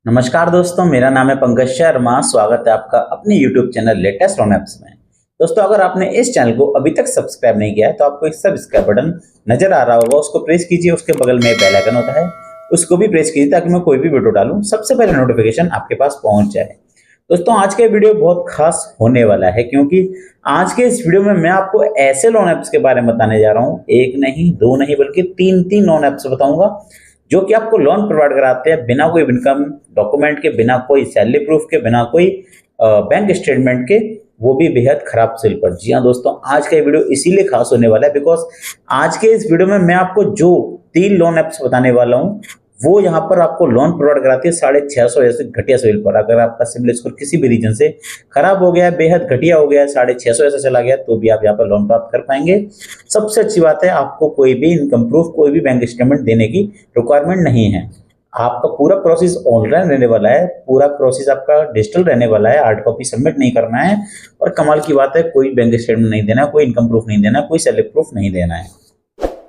नमस्कार दोस्तों, मेरा नाम है पंकज शर्मा। स्वागत है आपका अपने YouTube channel latest loan apps में। दोस्तों, अगर आपने इस चैनल को अभी तक सब्सक्राइब नहीं किया है तो आपको एक सब्सक्राइब बटन नजर आ रहा होगा, उसको प्रेस कीजिए। उसके बगल में बेल आइकन होता है, उसको भी प्रेस कीजिए ताकि मैं कोई भी वीडियो डालूं सबसे पहले नोटिफिकेशन आपके पास पहुंच जाए। दोस्तों, आज का वीडियो बहुत खास होने वाला है क्योंकि आज के इस वीडियो में मैं आपको ऐसे लोन ऐप्स के बारे में बताने जा रहा हूं, एक नहीं दो नहीं बल्कि तीन तीन लोन ऐप्स बताऊंगा जो कि आपको लोन प्रोवाइड कराते हैं बिना कोई इनकम डॉक्यूमेंट के, बिना कोई सैलरी प्रूफ के, बिना कोई बैंक स्टेटमेंट के, वो भी बेहद खराब सिल पर। जी हाँ दोस्तों, आज का ये वीडियो इसीलिए खास होने वाला है बिकॉज आज के इस वीडियो में मैं आपको जो तीन लोन ऐप्स बताने वाला हूँ वो यहाँ पर आपको लोन प्रोवाइड कराती है 650 जैसे घटिया सिविल पर। अगर आपका सिविल स्कोर किसी भी रीजन से खराब हो गया है, बेहद घटिया हो गया है, 650 ऐसा चला गया तो भी आप यहाँ पर लोन प्राप्त कर पाएंगे। सबसे अच्छी बात है, आपको कोई भी इनकम प्रूफ, कोई भी बैंक स्टेटमेंट देने की रिक्वायरमेंट नहीं है। आपका पूरा प्रोसेस ऑनलाइन रहने वाला है, पूरा प्रोसेस आपका डिजिटल रहने वाला है, हार्ड कॉपी सबमिट नहीं करना है। और कमाल की बात है, कोई बैंक स्टेटमेंट नहीं देना, कोई इनकम प्रूफ नहीं देना, कोई सैलरी प्रूफ नहीं देना है।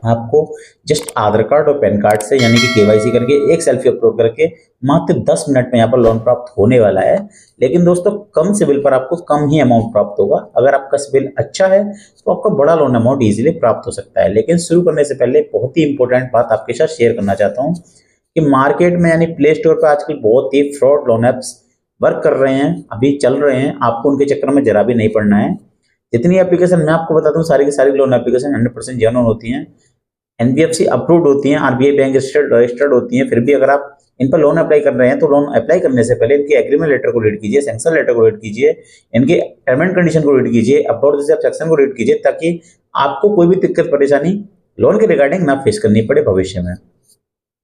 आपको जस्ट आधार कार्ड और पैन कार्ड से यानी कि केवाईसी करके एक सेल्फी अपलोड करके मात्र 10 मिनट में यहाँ पर लोन प्राप्त होने वाला है। लेकिन दोस्तों, कम सिविल पर आपको कम ही अमाउंट प्राप्त होगा। अगर आपका सिविल अच्छा है तो आपको बड़ा लोन अमाउंट इजीली प्राप्त हो सकता है। लेकिन शुरू करने से पहले बहुत ही इंपॉर्टेंट बात आपके साथ शेयर करना चाहता हूँ कि मार्केट में यानी प्ले स्टोर पर आजकल बहुत ही फ्रॉड लोन ऐप्स वर्क कर रहे हैं, अभी चल रहे हैं। आपको उनके चक्कर में जरा भी नहीं पड़ना है। जितनी एप्लीकेशन मैं आपको बताता हूँ, सारी की सारी लोन एप्लीकेशन 100% जेन्युइन होती हैं, एनबीएफसी अप्रूव्ड होती हैं, आरबीआई बैंक रजिस्टर्ड होती हैं। फिर भी अगर आप इन पर लोन अप्लाई कर रहे हैं तो लोन अप्लाई करने से पहले इनके एग्रीमेंट लेटर को रीड कीजिए, सैंक्शन लेटर को रीड कीजिए, इनके टर्म एंड कंडीशन को रीड कीजिए, अबाउट दिस सेक्शन को रीड कीजिए ताकि आपको कोई भी दिक्कत परेशानी लोन के रिगार्डिंग ना फेस करनी पड़े भविष्य में।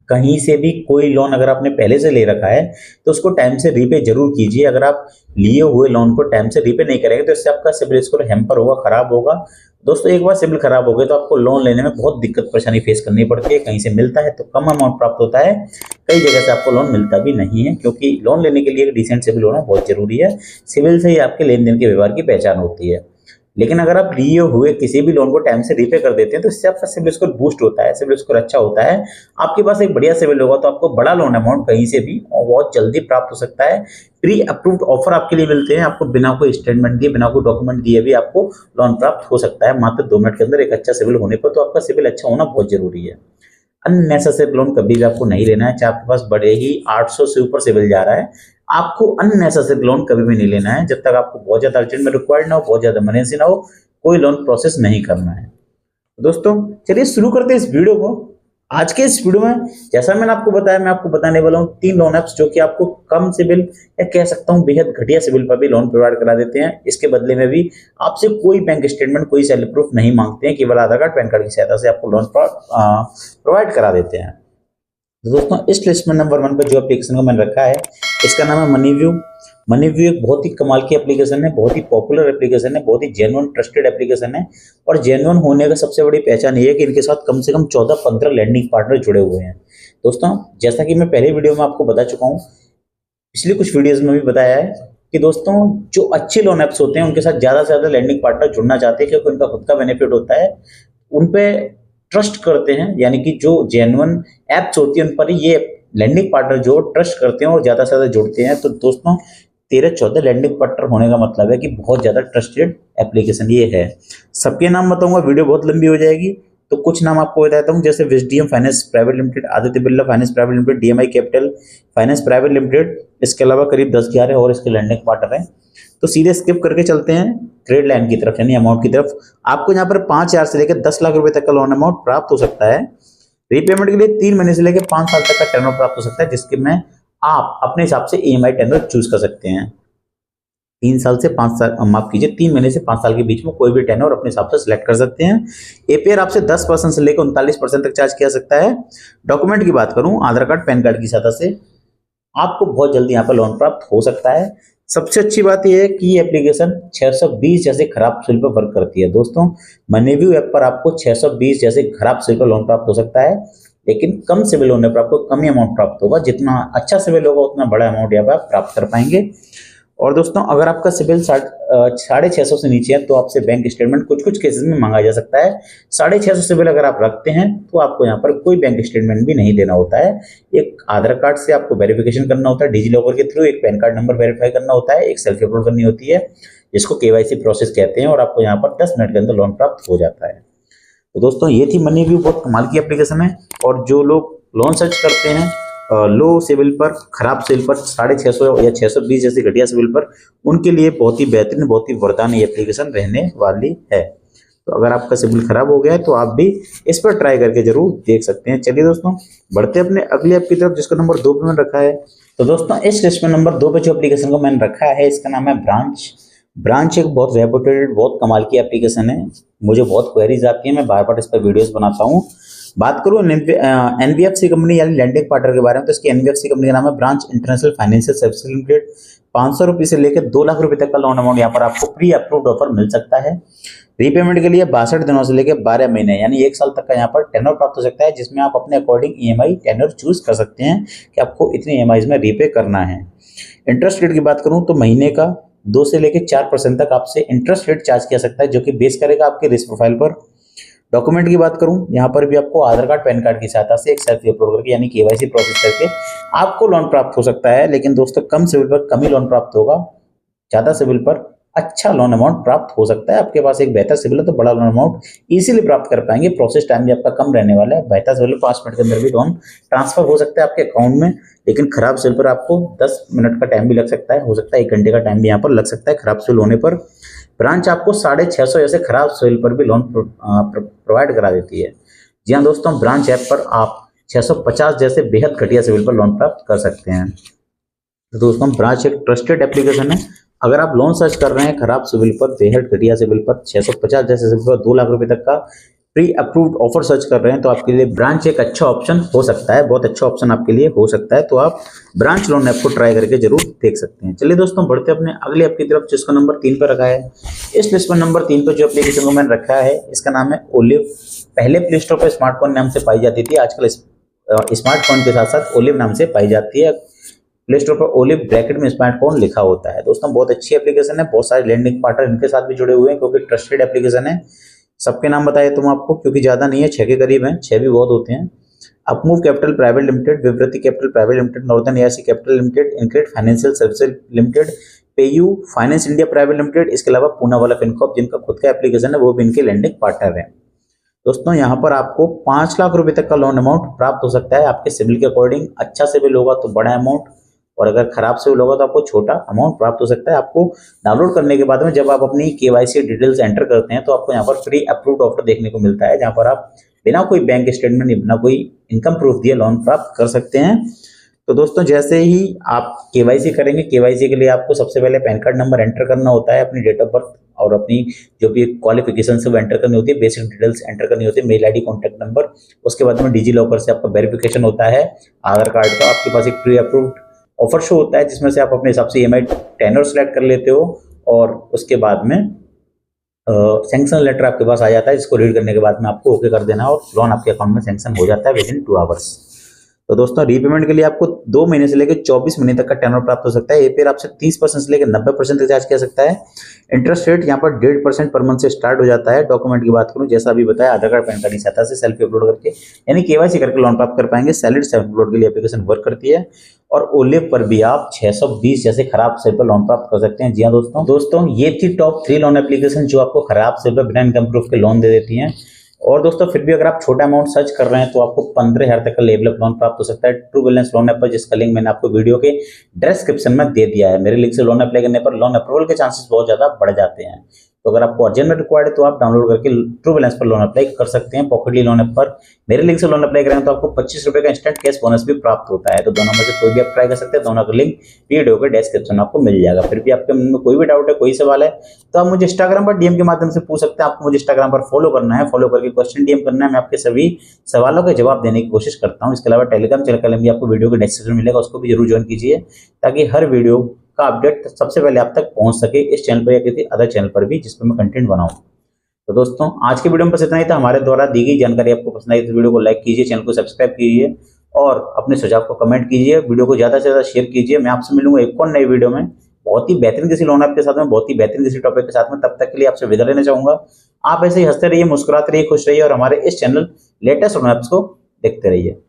कहीं से भी कोई लोन अगर आपने पहले से ले रखा है तो उसको टाइम से रीपे जरूर कीजिए। अगर आप लिए हुए लोन को टाइम से रीपे नहीं करेंगे तो इससे आपका सिबिल स्कोर हैम्पर होगा, खराब होगा। दोस्तों, एक बार सिबिल खराब हो गए तो आपको लोन लेने में बहुत दिक्कत परेशानी फेस करनी पड़ती है। कहीं से मिलता है तो कम अमाउंट प्राप्त होता है, कई जगह से आपको लोन मिलता भी नहीं है, क्योंकि लोन लेने के लिए एक डिसेंट सिबिल होना बहुत जरूरी है। सिबिल से ही आपके लेन देन के व्यवहार की पहचान होती है। लेकिन अगर आप लिए हुए किसी भी लोन को टाइम से रीपे कर देते हैं तो इससे आपका सिबिल स्कोर बूस्ट होता है, सिबिल स्कोर अच्छा होता है। आपके पास एक बढ़िया सिबिल होगा तो आपको बड़ा लोन अमाउंट कहीं से भी और बहुत जल्दी प्राप्त हो सकता है। प्री अप्रूव्ड ऑफर आपके लिए मिलते हैं, आपको बिना कोई स्टेटमेंट दिए, बिना कोई डॉक्यूमेंट दिए भी आपको लोन प्राप्त हो सकता है मात्र 2 मिनट के अंदर एक अच्छा सिबिल होने पर। तो आपका सिबिल अच्छा होना बहुत जरूरी है। अननेसेसरी लोन कभी भी आपको नहीं लेना है, चाहे आपके पास बड़े ही 800 से ऊपर सिबिल जा रहा है, आपको अननेसेसरी लोन कभी भी नहीं लेना है। जब तक आपको बहुत ज्यादा अर्जेंट में रिक्वायर्ड ना हो, बहुत ज्यादा इमरजेंसी ना हो, कोई लोन प्रोसेस नहीं करना है। दोस्तों, चलिए शुरू करते हैं इस वीडियो को। आज के इस वीडियो में जैसा मैंने आपको बताया, मैं आपको बताने वाला हूँ 3 लोन ऐप्स जो कि आपको कम सिबिल या कह सकता हूँ बेहद घटिया सिबिल पर भी लोन प्रोवाइड करा देते हैं। इसके बदले में भी आपसे कोई बैंक स्टेटमेंट, कोई सैलरी प्रूफ नहीं मांगते हैं, केवल आधार कार्ड पैन कार्ड की सहायता से आपको लोन प्रोवाइड करा देते हैं। तो दोस्तों, इस लिस्ट में नंबर 1 पर जो एप्लीकेशन को मैंने रखा है इसका नाम है मनीव्यू। मनीव्यू एक बहुत ही कमाल की एप्लीकेशन है, बहुत ही पॉपुलर एप्लीकेशन है, बहुत ही जेन्युइन ट्रस्टेड एप्लीकेशन है। और जेन्युइन होने का सबसे बड़ी पहचान ये है कि इनके साथ कम से कम 14-15 लैंडिंग पार्टनर जुड़े हुए हैं। दोस्तों, जैसा कि मैं पहले वीडियो में आपको बता चुका हूँ, पिछली कुछ वीडियोज में भी बताया है कि दोस्तों जो अच्छे लोन ऐप्स होते हैं उनके साथ ज्यादा से ज्यादा लैंडिंग पार्टनर जुड़ना चाहते हैं, क्योंकि उनका खुद का बेनिफिट होता है, उन पे ट्रस्ट करते हैं। यानी कि जो जेन्युइन एप्स होती है उन पर ये लैंडिंग पार्टनर जो ट्रस्ट करते हैं और ज्यादा से ज्यादा जुड़ते हैं। तो दोस्तों, 13-14 लैंडिंग पार्टनर होने का मतलब है कि बहुत ज्यादा ट्रस्टेड एप्लीकेशन ये है। सबके नाम बताऊंगा, वीडियो बहुत लंबी हो जाएगी, तो कुछ नाम आपको बताता हूँ, जैसे Vizdm finance private limited, Aditya Birla finance private limited, DMI capital finance private limited. इसके अलावा करीब 10-11 और इसके लैंडिंग पार्टनर हैं। तो सीधे स्किप करके चलते हैं ट्रेड लाइन की तरफ, यानी अमाउंट की तरफ। आपको यहाँ पर 5,000 से लेकर 10 लाख रुपए तक का लोन अमाउंट प्राप्त हो सकता है। रीपेमेंट के लिए 3 महीने से लेकर 5 साल तक का टेनर प्राप्त हो सकता है, जिसके में आप अपने हिसाब से ईएमआई टेनर चूज कर सकते हैं। 3 साल से 5 साल, माफ कीजिए, 3 महीने से 5 साल के बीच में कोई भी टेनर अपने हिसाब से सिलेक्ट कर सकते हैं। एपीआर आपसे 10% से लेकर 39% तक चार्ज किया सकता है। डॉक्यूमेंट की बात करूं, आधार कार्ड पैन कार्ड की सहायता से आपको बहुत जल्दी यहाँ पर लोन प्राप्त हो सकता है। सबसे अच्छी बात यह है कि ये एप्लीकेशन 620 जैसे खराब सिबिल पर वर्क करती है। दोस्तों, मनीव्यू ऐप पर आपको 620 जैसे खराब सिबिल पर लोन प्राप्त हो सकता है, लेकिन कम सिबिल होने पर आपको कम ही अमाउंट प्राप्त होगा। जितना अच्छा सिबिल होगा उतना बड़ा अमाउंट यहाँ पर आप प्राप्त कर पाएंगे। और दोस्तों अगर आपका सिबिल 650 से नीचे है तो आपसे बैंक स्टेटमेंट कुछ कुछ केसेस में मांगा जा सकता है। 650 सिबिल अगर आप रखते हैं तो आपको यहाँ पर कोई बैंक स्टेटमेंट भी नहीं देना होता है। एक आधार कार्ड से आपको वेरिफिकेशन करना होता है डिजी लॉकर के थ्रू, एक पैन कार्ड नंबर वेरीफाई करना होता है, एक सेल्फी अपलोड करनी होती है जिसको केवाईसी प्रोसेस कहते हैं, और आपको यहाँ पर 10 मिनट के अंदर लोन प्राप्त हो जाता है। तो दोस्तों ये थी मनी व्यू, बहुत कमाल की एप्लीकेशन है। और जो लोग लोन सर्च करते हैं लो सिविल पर, खराब सिविल पर, 650 या 620 जैसे घटिया सिविल पर, उनके लिए बहुत ही बेहतरीन, बहुत ही वरदान ये एप्लीकेशन रहने वाली है। तो अगर आपका सिविल खराब हो गया है तो आप भी इस पर ट्राई करके जरूर देख सकते हैं। चलिए दोस्तों बढ़ते अपने अगली ऐप की तरफ जिसका नंबर 2 पे मैंने रखा है। तो दोस्तों इस लिस्ट में नंबर 2 पे जो एप्लीकेशन को मैंने रखा है इसका नाम है ब्रांच। ब्रांच एक बहुत रेपुटेड, बहुत कमाल की एप्लीकेशन है। मुझे बहुत क्वेरीज आती है, मैं बार बार इस पर वीडियोस बनाता हूँ। बात करूँ एनबीएफसी कंपनी यानी लैंडिंग पार्टनर के बारे में, तो इसकी एनबीएफसी कंपनी का नाम है branch international financial services limited. 500 रुपये से लेकर 2 लाख रुपए तक का लोन अमाउंट यहाँ पर आपको प्री अप्रूव्ड ऑफर मिल सकता है। रीपेमेंट के लिए 62 दिनों से लेकर 12 महीने यानी 1 साल तक का यहाँ पर टेनर प्राप्त हो सकता है, जिसमें आप अपने अकॉर्डिंग ईएमआई टेनर चूज कर सकते हैं कि आपको इतनी ईएमआई में रीपे करना है। इंटरेस्ट रेट की बात करूँ तो महीने का 2 से लेकर 4% तक आपसे इंटरेस्ट रेट चार्ज किया सकता है, जो कि बेस करेगा आपके रिस्क प्रोफाइल पर। डॉक्यूमेंट की बात करूं, यहाँ पर भी आपको आधार कार्ड पैन कार्ड की सहायता से एक सेल्फी अपलोड करके यानी केवाईसी प्रोसेस करके आपको लोन प्राप्त हो सकता है। लेकिन दोस्तों कम सिविल पर कम ही लोन प्राप्त होगा, ज्यादा सिविल पर अच्छा लोन अमाउंट प्राप्त हो सकता है। आपके पास एक बेहतर सिविल है तो बड़ा लोन अमाउंट इजीली प्राप्त कर पाएंगे। प्रोसेस टाइम भी आपका कम रहने वाला है। बेहतर सिविल 5 मिनट के अंदर भी लोन ट्रांसफर हो सकता है आपके अकाउंट में, लेकिन खराब सिविल पर आपको 10 मिनट का टाइम भी लग सकता है, हो सकता है 1 घंटे का टाइम भी यहाँ पर लग सकता है खराब सिविल होने पर। ब्रांच आपको 650 जैसे खराब सिविल पर भी लोन प्रोवाइड करा देती है। जी हाँ दोस्तों, ब्रांच ऐप पर आप 650 जैसे बेहद घटिया सिविल पर लोन प्राप्त कर सकते हैं। तो दोस्तों ब्रांच एक ट्रस्टेड एप्लीकेशन है। अगर आप लोन सर्च कर रहे हैं खराब सिविल पर, बेहद घटिया सिविल पर, 650 जैसे सिविल पर 2 लाख रुपए तक का प्री अप्रूव्ड ऑफर सर्च कर रहे हैं तो आपके लिए ब्रांच एक अच्छा ऑप्शन हो सकता है, बहुत अच्छा ऑप्शन आपके लिए हो सकता है। तो आप ब्रांच लोन ऐप को ट्राई करके जरूर देख सकते हैं। चलिए दोस्तों बढ़ते अपने अगले ऐप की तरफ जिसका नंबर 3 पर रखा है। इस लिस्ट में नंबर 3 पर जो एप्लीकेशन को मैंने रखा है इसका नाम है ओलिव। पहले प्ले स्टोर पर स्मार्टफोन नाम से पाई जाती थी, आजकल स्मार्टफोन के साथ साथ ओलिव नाम से पाई जाती है। प्ले स्टोर पर ओलिव ब्रैकेट में स्मार्टफोन लिखा होता है। दोस्तों बहुत अच्छी एप्लीकेशन है, बहुत सारे लैंडिंग पार्टनर इनके साथ भी जुड़े हुए हैं क्योंकि ट्रस्टेड एप्लीकेशन है। सबके नाम बताए तुम आपको क्योंकि ज्यादा नहीं है, 6 के करीब हैं, 6 भी बहुत होते हैं। Upmove capital private limited, Vivriti capital private limited, northern AIC capital limited, InCred financial services limited, PayU finance India private limited, इसके अलावा पूनावाला फिनकॉर्प जिनका खुद का एप्लीकेशन है वो भी इनके लैंडिंग पार्टनर है। दोस्तों यहाँ पर आपको 5 लाख रुपए तक का लोन अमाउंट प्राप्त हो सकता है आपके सिविल के अकॉर्डिंग। अच्छा सिविल होगा तो बड़ा अमाउंट, और अगर खराब सिविल होगा तो आपको छोटा अमाउंट प्राप्त हो सकता है। आपको डाउनलोड करने के बाद में जब आप अपनी केवाईसी डिटेल्स एंटर करते हैं तो आपको यहाँ पर प्री अप्रूव्ड ऑफर देखने को मिलता है, जहाँ पर आप बिना कोई बैंक स्टेटमेंट, बिना कोई इनकम प्रूफ दिए लोन प्राप्त कर सकते हैं। तो दोस्तों जैसे ही आप केवाईसी करेंगे, केवाईसी के लिए आपको सबसे पहले पैन कार्ड नंबर एंटर करना होता है, अपनी डेट ऑफ बर्थ और अपनी जो भी क्वालिफिकेशन से वो एंटर करनी होती है, बेसिक डिटेल्स एंटर करनी होती है, मेल आईडी, कॉन्टैक्ट नंबर। उसके बाद में डिजी लॉकर से आपका वेरिफिकेशन होता है आधार कार्ड का। आपके पास एक प्री अप्रूव्ड ऑफर शो होता है जिसमें से आप अपने हिसाब से ईएमआई टेनर सेलेक्ट कर लेते हो, और उसके बाद में सैंक्शन लेटर आपके पास आ जाता है जिसको रीड करने के बाद में आपको ओके कर देना और लोन आपके अकाउंट में सैंक्शन हो जाता है विद इन 2 आवर्स। तो दोस्तों रीपेमेंट के लिए आपको 2 महीने से लेकर 24 महीने तक का टेनर प्राप्त हो सकता है। एपीआर आपसे 30% से लेकर 90% तक चार्ज किया सकता है। इंटरेस्ट रेट यहाँ पर 1.5% पर मंथ से स्टार्ट हो जाता है। डॉक्यूमेंट की बात करूँ, जैसा अभी बताया, आधार कार्ड पैन कार्ड की सहायता से सेल्फी अपलोड करके यानी केवाईसी करके लोन प्राप्त कर पाएंगे। सैलरी सेल्फ अपलोड के लिए एप्लीकेशन वर्क करती है, और ओलिव पर भी आप 620 जैसे खराब सेल पर लोन प्राप्त कर सकते हैं। जी हाँ दोस्तों ये थी टॉप 3 लोन एप्लीकेशन जो आपको खराब सेल पर बिना इनकम प्रूफ के लोन दे देती हैं। और दोस्तों फिर भी अगर आप छोटा अमाउंट सर्च कर रहे हैं तो आपको 15,000 तक का लेवल अप लोन प्राप्त हो सकता है ट्रू बैलेंस लोन ऐप पर, जिसका लिंक मैंने आपको वीडियो के डिस्क्रिप्शन में दे दिया है। मेरे लिंक से लोन अप्लाई करने पर लोन अप्रूवल के चांसेस बहुत ज्यादा बढ़ जाते हैं। तो अगर आपको अर्जेंट में रिक्वायर्ड है तो आप डाउनलोड करके ट्रू बैलेंस पर लोन अप्लाई कर सकते हैं। पॉकेटली लोन ऐप पर मेरे लिंक से लोन अप्लाई करेंगे तो आपको 25 रुपए का इंस्टेंट कैश बोनस भी प्राप्त होता है। तो दोनों में से कोई भी आप ट्राई कर सकते हैं, दोनों का लिंक वीडियो के डिस्क्रिप्शन में आपको मिल जाएगा। फिर भी आपके मन में कोई भी डाउट है, कोई सवाल है तो आप मुझे इंस्टाग्राम पर डीएम के माध्यम से पूछ सकते हैं। आपको मुझे इंस्टाग्राम पर फॉलो करना है, फॉलो करके क्वेश्चन डीएम करना है, मैं आपके सभी सवालों के जवाब देने की कोशिश करता हूँ। इसके अलावा टेलीग्राम चैनल का लिंक भी आपको वीडियो के डिस्क्रिप्शन में मिलेगा, उसको भी जरूर ज्वाइन कीजिए ताकि हर वीडियो का अपडेट सबसे पहले आप तक पहुंच सके, इस चैनल पर या किसी अदर चैनल पर भी जिस पर मैं कंटेंट बनाऊं। तो दोस्तों आज के वीडियो में बस इतना ही था। हमारे द्वारा दी गई जानकारी आपको पसंद आई तो वीडियो को लाइक कीजिए, चैनल को सब्सक्राइब कीजिए और अपने सुझाव को कमेंट कीजिए, वीडियो को ज्यादा से ज्यादा शेयर कीजिए। मैं आपसे मिलूंगा एक और नई वीडियो में। बहुत ही बेहतरीन किसी लोन ऐप के साथ में, बहुत ही बेहतरीन किसी टॉपिक के साथ में। तब तक के लिए आपसे विदा लेना चाहूंगा। आप ऐसे ही हंसते रहिए, मुस्कुराते रहिए, खुश रहिए और हमारे इस चैनल लेटेस्ट लोन ऐप्स को देखते रहिए।